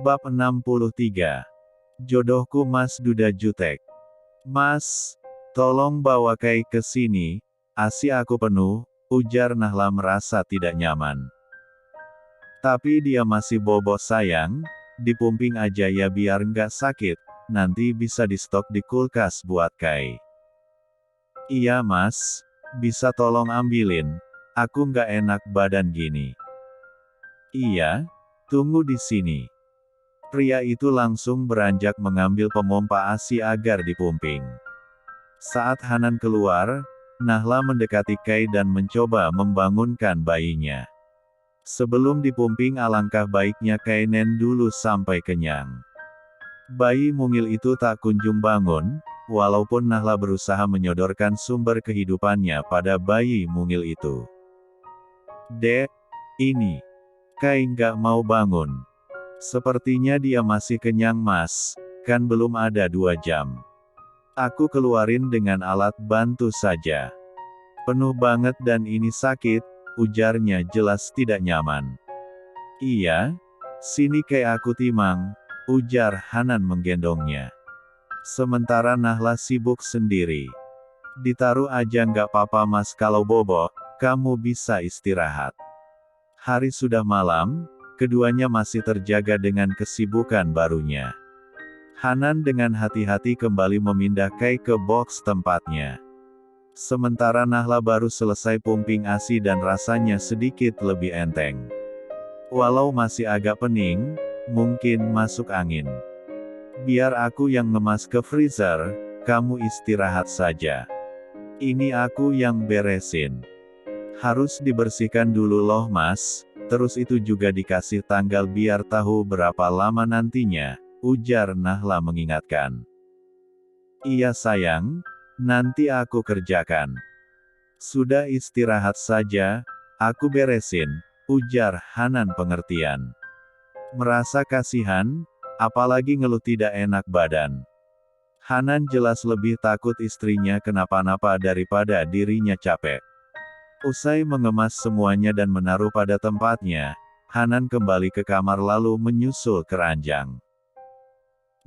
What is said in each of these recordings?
Bab 63. Jodohku Mas Duda Jutek. Mas, tolong bawa Kai ke sini, ASI aku penuh, ujar Nahla merasa tidak nyaman. Tapi dia masih bobo sayang, dipumping aja ya biar nggak sakit, nanti bisa di stok di kulkas buat Kai. Iya mas, bisa tolong ambilin, aku nggak enak badan gini. Iya, tunggu di sini. Pria itu langsung beranjak mengambil pemompa ASI agar dipumping. Saat Hanan keluar, Nahla mendekati Kai dan mencoba membangunkan bayinya. Sebelum dipumping alangkah baiknya Kai nen dulu sampai kenyang. Bayi mungil itu tak kunjung bangun, walaupun Nahla berusaha menyodorkan sumber kehidupannya pada bayi mungil itu. Dek, ini. Kai nggak mau bangun. Sepertinya dia masih kenyang mas, kan belum ada 2 jam. Aku keluarin dengan alat bantu saja. Penuh banget dan ini sakit, ujarnya jelas tidak nyaman. Iya, sini kayak aku timang, ujar Hanan menggendongnya. Sementara Nahla sibuk sendiri. Ditaruh aja nggak apa-apa mas kalau bobo, kamu bisa istirahat. Hari sudah malam, keduanya masih terjaga dengan kesibukan barunya. Hanan dengan hati-hati kembali memindah Kai ke box tempatnya. Sementara Nahla baru selesai pumping ASI dan rasanya sedikit lebih enteng. Walau masih agak pening, mungkin masuk angin. Biar aku yang ngemas ke freezer, kamu istirahat saja. Ini aku yang beresin. Harus dibersihkan dulu loh mas, terus itu juga dikasih tanggal biar tahu berapa lama nantinya, ujar Nahla mengingatkan. Iya sayang, nanti aku kerjakan. Sudah istirahat saja, aku beresin, ujar Hanan pengertian. Merasa kasihan, apalagi ngeluh tidak enak badan. Hanan jelas lebih takut istrinya kenapa-napa daripada dirinya capek. Usai mengemas semuanya dan menaruh pada tempatnya, Hanan kembali ke kamar lalu menyusul ke ranjang.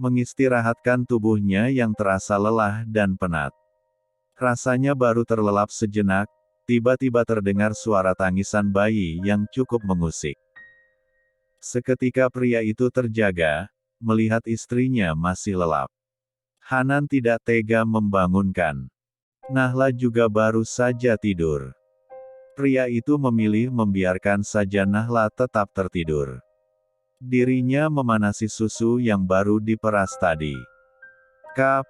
Mengistirahatkan tubuhnya yang terasa lelah dan penat. Rasanya baru terlelap sejenak, tiba-tiba terdengar suara tangisan bayi yang cukup mengusik. Seketika pria itu terjaga, melihat istrinya masih lelap. Hanan tidak tega membangunkan. Nahla juga baru saja tidur. Pria itu memilih membiarkan saja Nahla tetap tertidur. Dirinya memanasi susu yang baru diperas tadi. Kap,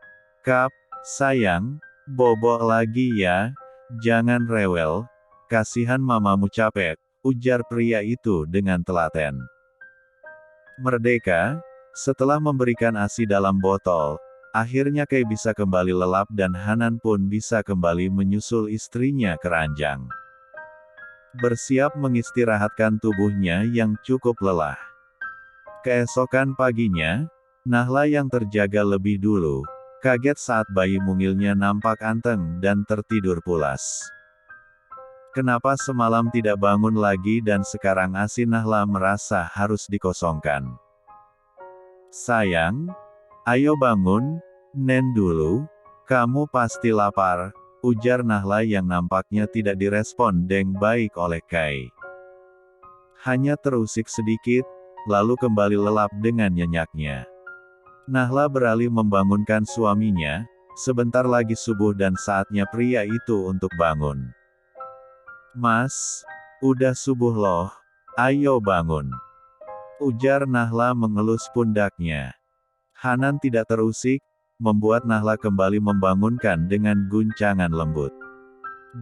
sayang, bobo lagi ya, jangan rewel, kasihan mamamu capek, ujar pria itu dengan telaten. Merdeka, setelah memberikan ASI dalam botol, akhirnya Kai bisa kembali lelap dan Hanan pun bisa kembali menyusul istrinya ke ranjang. Bersiap mengistirahatkan tubuhnya yang cukup lelah. Keesokan paginya, Nahla yang terjaga lebih dulu, kaget saat bayi mungilnya nampak anteng dan tertidur pulas. Kenapa semalam tidak bangun lagi dan sekarang ASI Nahla merasa harus dikosongkan. Sayang, ayo bangun, nen dulu, kamu pasti lapar, ujar Nahla yang nampaknya tidak direspon dengan baik oleh Kai. Hanya terusik sedikit, lalu kembali lelap dengan nyenyaknya. Nahla beralih membangunkan suaminya, sebentar lagi subuh dan saatnya pria itu untuk bangun. Mas, udah subuh loh, ayo bangun. Ujar Nahla mengelus pundaknya. Hanan tidak terusik, membuat Nahla kembali membangunkan dengan guncangan lembut.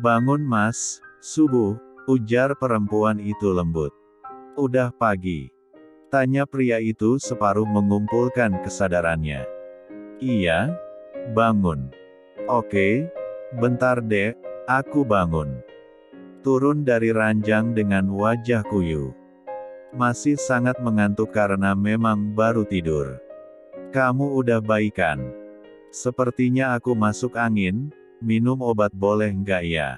Bangun mas, subuh, ujar perempuan itu lembut. Udah pagi. Tanya pria itu separuh mengumpulkan kesadarannya. Iya, bangun. Oke, bentar deh, aku bangun. Turun dari ranjang dengan wajah kuyu. Masih sangat mengantuk karena memang baru tidur. Kamu udah baikan? Sepertinya aku masuk angin, minum obat boleh nggak ya?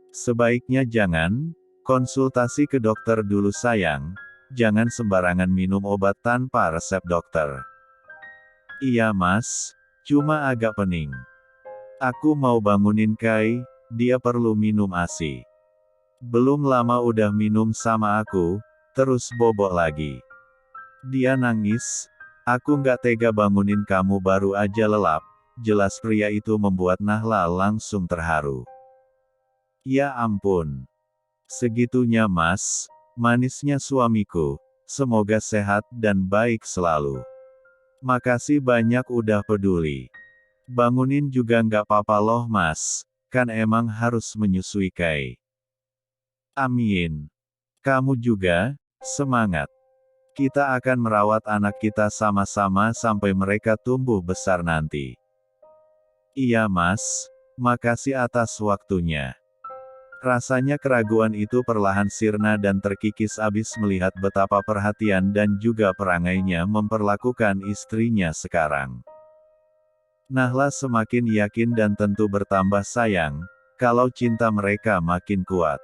Sebaiknya jangan, konsultasi ke dokter dulu sayang, jangan sembarangan minum obat tanpa resep dokter. Iya mas, cuma agak pening. Aku mau bangunin Kai, dia perlu minum ASI. Belum lama udah minum sama aku, terus bobok lagi. Dia nangis, aku nggak tega bangunin kamu baru aja lelap, jelas pria itu membuat Nahla langsung terharu. Ya ampun. Segitunya mas, manisnya suamiku, semoga sehat dan baik selalu. Makasih banyak udah peduli. Bangunin juga nggak apa-apa loh mas, kan emang harus menyusui Kai. Amin. Kamu juga, semangat. Kita akan merawat anak kita sama-sama sampai mereka tumbuh besar nanti. Iya mas, makasih atas waktunya. Rasanya keraguan itu perlahan sirna dan terkikis abis melihat betapa perhatian dan juga perangainya memperlakukan istrinya sekarang. Nahla semakin yakin dan tentu bertambah sayang, kalau cinta mereka makin kuat.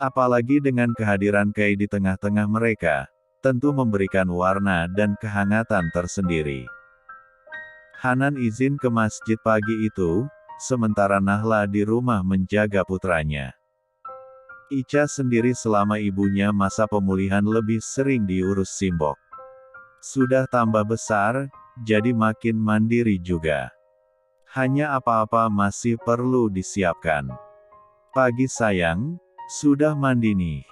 Apalagi dengan kehadiran Kai di tengah-tengah mereka, tentu memberikan warna dan kehangatan tersendiri. Hanan izin ke masjid pagi itu, sementara Nahla di rumah menjaga putranya. Ica sendiri selama ibunya masa pemulihan lebih sering diurus Simbok. Sudah tambah besar, jadi makin mandiri juga. Hanya apa-apa masih perlu disiapkan. Pagi sayang, sudah mandi nih.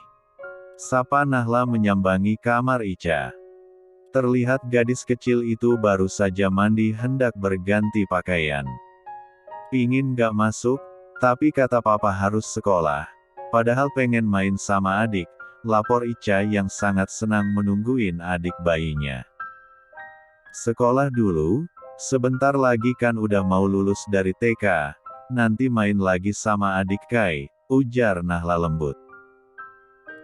Sapa Nahla menyambangi kamar Ica. Terlihat gadis kecil itu baru saja mandi hendak berganti pakaian. Pingin gak masuk, tapi kata papa harus sekolah. Padahal pengen main sama adik, lapor Ica yang sangat senang menungguin adik bayinya. Sekolah dulu, sebentar lagi kan udah mau lulus dari TK, nanti main lagi sama adik Kai, ujar Nahla lembut.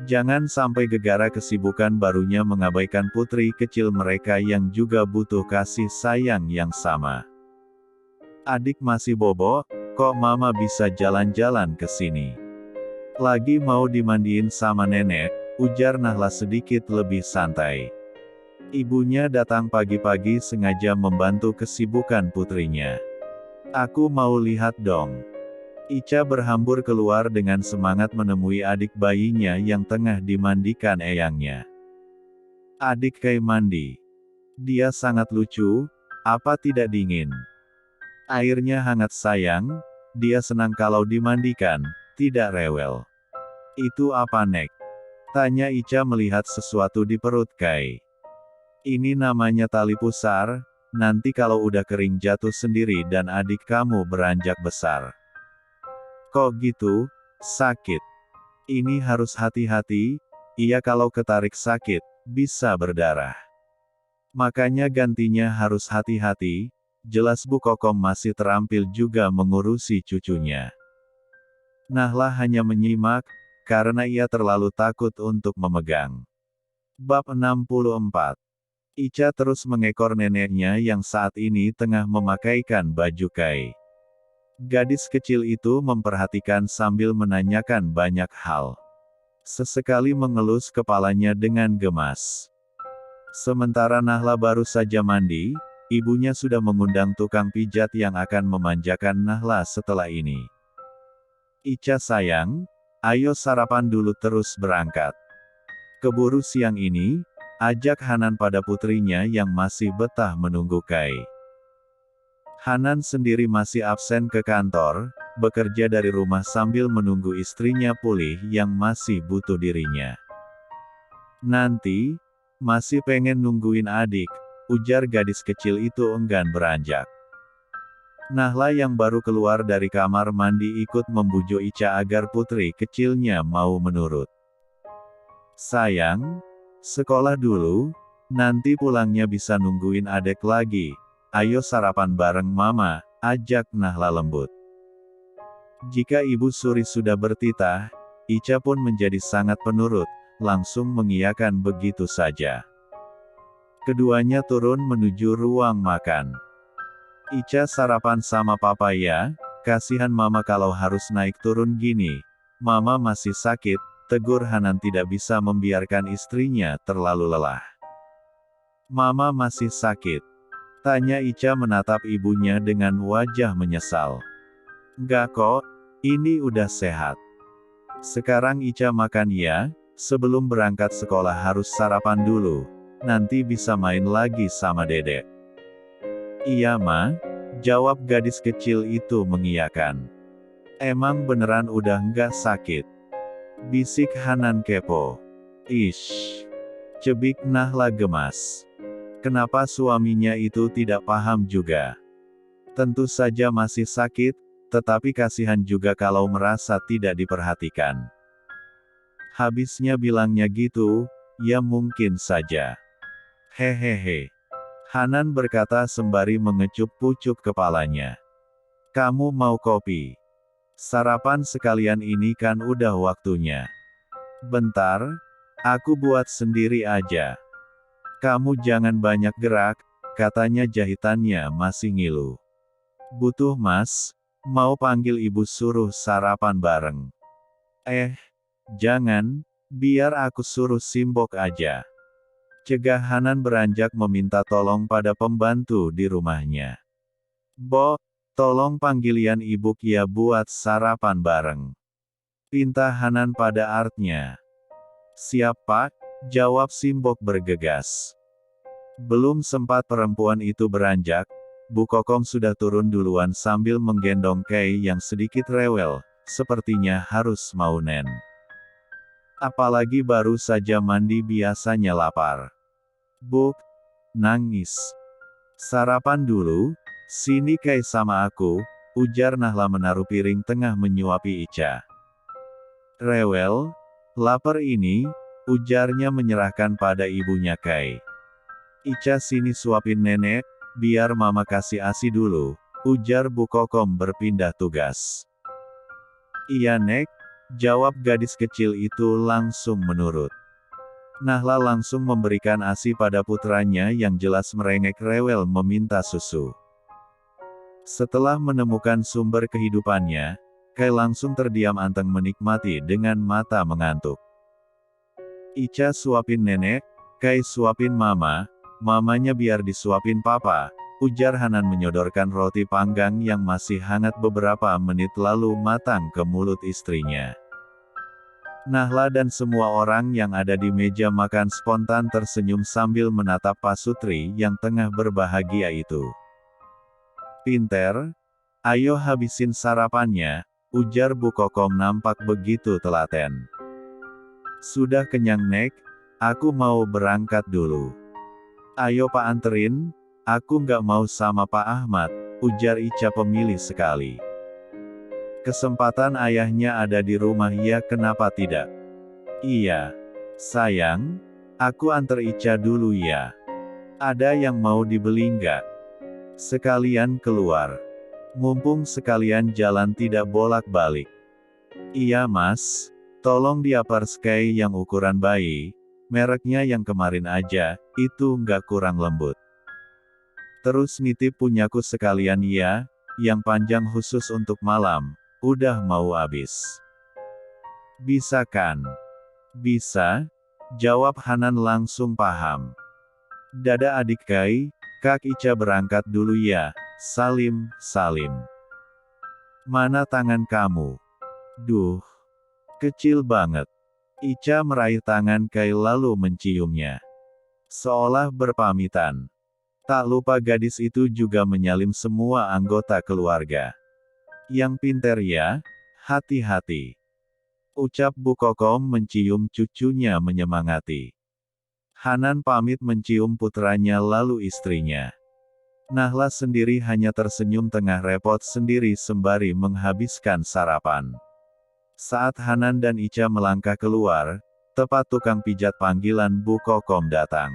Jangan sampai gegara kesibukan barunya mengabaikan putri kecil mereka yang juga butuh kasih sayang yang sama. Adik masih bobo, kok mama bisa jalan-jalan ke sini? Lagi mau dimandiin sama nenek, ujar Nahla sedikit lebih santai. Ibunya datang pagi-pagi sengaja membantu kesibukan putrinya. Aku mau lihat dong. Ica berhambur keluar dengan semangat menemui adik bayinya yang tengah dimandikan eyangnya. Adik Kai mandi. Dia sangat lucu, apa tidak dingin? Airnya hangat sayang, dia senang kalau dimandikan, tidak rewel. Itu apa Nek? Tanya Ica melihat sesuatu di perut Kai. Ini namanya tali pusar, nanti kalau udah kering jatuh sendiri dan adik kamu beranjak besar. Kok gitu? Sakit. Ini harus hati-hati, iya kalau ketarik sakit, bisa berdarah. Makanya gantinya harus hati-hati, jelas Bu Kokom masih terampil juga mengurusi cucunya. Nahla hanya menyimak, karena ia terlalu takut untuk memegang. Bab 64. Ica terus mengekor neneknya yang saat ini tengah memakaikan baju Kai. Gadis kecil itu memperhatikan sambil menanyakan banyak hal. Sesekali mengelus kepalanya dengan gemas. Sementara Nahla baru saja mandi, ibunya sudah mengundang tukang pijat yang akan memanjakan Nahla setelah ini. Ica sayang, ayo sarapan dulu terus berangkat. Keburu siang ini, ajak Hanan pada putrinya yang masih betah menunggu Kai. Hanan sendiri masih absen ke kantor, bekerja dari rumah sambil menunggu istrinya pulih yang masih butuh dirinya. Nanti, masih pengen nungguin adik, ujar gadis kecil itu enggan beranjak. Nahla yang baru keluar dari kamar mandi ikut membujuk Ica agar putri kecilnya mau menurut. Sayang, sekolah dulu, nanti pulangnya bisa nungguin adek lagi. Ayo sarapan bareng mama, ajak Nahla lembut. Jika Ibu Suri sudah bertitah, Ica pun menjadi sangat penurut, langsung mengiyakan begitu saja. Keduanya turun menuju ruang makan. Ica sarapan sama papa ya, kasihan mama kalau harus naik turun gini. Mama masih sakit, tegur Hanan tidak bisa membiarkan istrinya terlalu lelah. Mama masih sakit? Tanya Ica menatap ibunya dengan wajah menyesal. Enggak kok, ini udah sehat. Sekarang Ica makan ya, sebelum berangkat sekolah harus sarapan dulu, nanti bisa main lagi sama dedek. Iya ma, jawab gadis kecil itu mengiyakan. Emang beneran udah nggak sakit? Bisik Hanan kepo. Ish. Cebik Nahla gemas. Kenapa suaminya itu tidak paham juga? Tentu saja masih sakit, tetapi kasihan juga kalau merasa tidak diperhatikan. Habisnya bilangnya gitu, ya mungkin saja. Hehehe. Hanan berkata sembari mengecup pucuk kepalanya. Kamu mau kopi? Sarapan sekalian ini kan udah waktunya. Bentar, aku buat sendiri aja. Kamu jangan banyak gerak, katanya jahitannya masih ngilu. Butuh mas, mau panggil ibu suruh sarapan bareng. Jangan, biar aku suruh Simbok aja. Cegah Hanan beranjak meminta tolong pada pembantu di rumahnya. Bo, tolong panggilian ibu Kia buat sarapan bareng. Pinta Hanan pada artnya. Siap pak, jawab Simbok bergegas. Belum sempat perempuan itu beranjak, Bu Kokom sudah turun duluan sambil menggendong Kei yang sedikit rewel, sepertinya harus mau nen. Apalagi baru saja mandi biasanya lapar. Buk, nangis. Sarapan dulu, sini Kei sama aku, ujar Nahla menaruh piring tengah menyuapi Ica. Rewel, lapar ini, ujarnya menyerahkan pada ibunya Kei. Ica sini suapin nenek, biar mama kasih ASI dulu, ujar Bu Kokom berpindah tugas. Iya nek, jawab gadis kecil itu langsung menurut. Nahla langsung memberikan ASI pada putranya yang jelas merengek rewel meminta susu. Setelah menemukan sumber kehidupannya, Kei langsung terdiam anteng menikmati dengan mata mengantuk. Ica suapin nenek, Kei suapin mama, mamanya biar disuapin papa, ujar Hanan menyodorkan roti panggang yang masih hangat beberapa menit lalu matang ke mulut istrinya. Nahla dan semua orang yang ada di meja makan spontan tersenyum sambil menatap Pak Sutri yang tengah berbahagia itu. Pinter, ayo habisin sarapannya, ujar Bu Kokom nampak begitu telaten. Sudah kenyang nek, aku mau berangkat dulu. Ayo Pak anterin, aku nggak mau sama Pak Ahmad, ujar Ica pemilih sekali. Kesempatan ayahnya ada di rumah ya kenapa tidak? Iya. Sayang, aku anter Ica dulu ya. Ada yang mau dibeli nggak? Sekalian keluar. Mumpung sekalian jalan tidak bolak-balik. Iya mas, tolong diapars Kei yang ukuran bayi. Mereknya yang kemarin aja, itu nggak kurang lembut. Terus nitip punyaku sekalian ya, yang panjang khusus untuk malam, udah mau habis. Bisa kan? Bisa, jawab Hanan langsung paham. Dada adik Kei, Kak Ica berangkat dulu ya, salim, salim. Mana tangan kamu? Duh, kecil banget. Ica meraih tangan Kei lalu menciumnya. Seolah berpamitan. Tak lupa gadis itu juga menyalim semua anggota keluarga. Yang pinter ya, hati-hati. Ucap Bu Kokom mencium cucunya menyemangati. Hanan pamit mencium putranya lalu istrinya. Nahla sendiri hanya tersenyum tengah repot sendiri sembari menghabiskan sarapan. Saat Hanan dan Ica melangkah keluar, tepat tukang pijat panggilan Bu Kokom datang.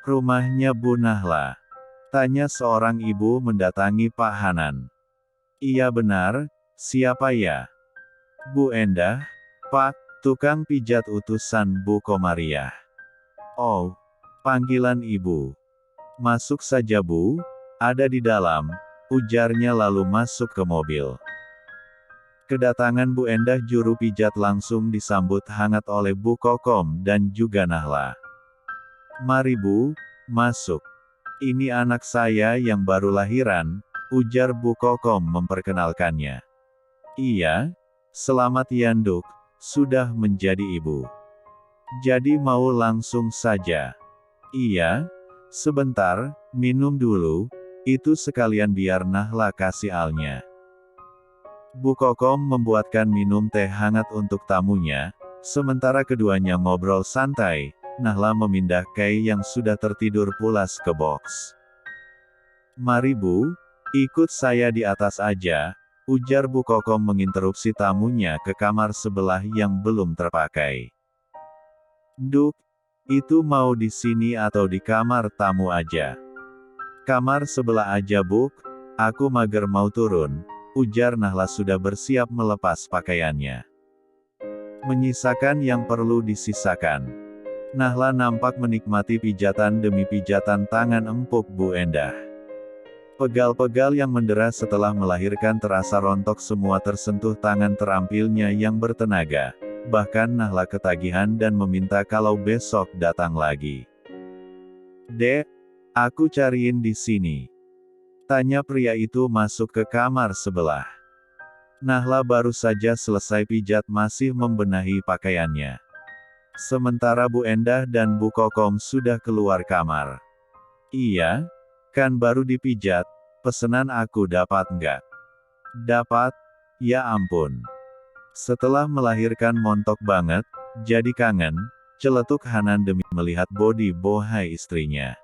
Rumahnya Bu Nahla? Tanya seorang ibu mendatangi Pak Hanan. Iya benar, siapa ya? Bu Endah, Pak, tukang pijat utusan Bu Komariah. Oh, panggilan ibu. Masuk saja Bu, ada di dalam, ujarnya lalu masuk ke mobil. Kedatangan Bu Endah juru pijat langsung disambut hangat oleh Bu Kokom dan juga Nahla. "Mari Bu, masuk. Ini anak saya yang baru lahiran," ujar Bu Kokom memperkenalkannya. "Iya, selamat ya Nduk, sudah menjadi ibu. Jadi mau langsung saja?" "Iya, sebentar, minum dulu, itu sekalian biar Nahla kasih alnya." Bu Kokom membuatkan minum teh hangat untuk tamunya, sementara keduanya ngobrol santai. Nahla memindah Kay yang sudah tertidur pulas ke box. "Mari Bu, ikut saya di atas aja," ujar Bu Kokom menginterupsi tamunya ke kamar sebelah yang belum terpakai. "Nduk, itu mau di sini atau di kamar tamu aja?" "Kamar sebelah aja Buk, aku mager mau turun," ujar Nahla sudah bersiap melepas pakaiannya. Menyisakan yang perlu disisakan. Nahla nampak menikmati pijatan demi pijatan tangan empuk Bu Endah. Pegal-pegal yang mendera setelah melahirkan terasa rontok semua tersentuh tangan terampilnya yang bertenaga. Bahkan Nahla ketagihan dan meminta kalau besok datang lagi. "Dek, aku cariin di sini," tanya pria itu masuk ke kamar sebelah. Nahla baru saja selesai pijat masih membenahi pakaiannya. Sementara Bu Endah dan Bu Kokom sudah keluar kamar. "Iya, kan baru dipijat, pesenan aku dapat nggak?" "Dapat, ya ampun. Setelah melahirkan montok banget, jadi kangen," celetuk Hanan demi melihat body bohai istrinya.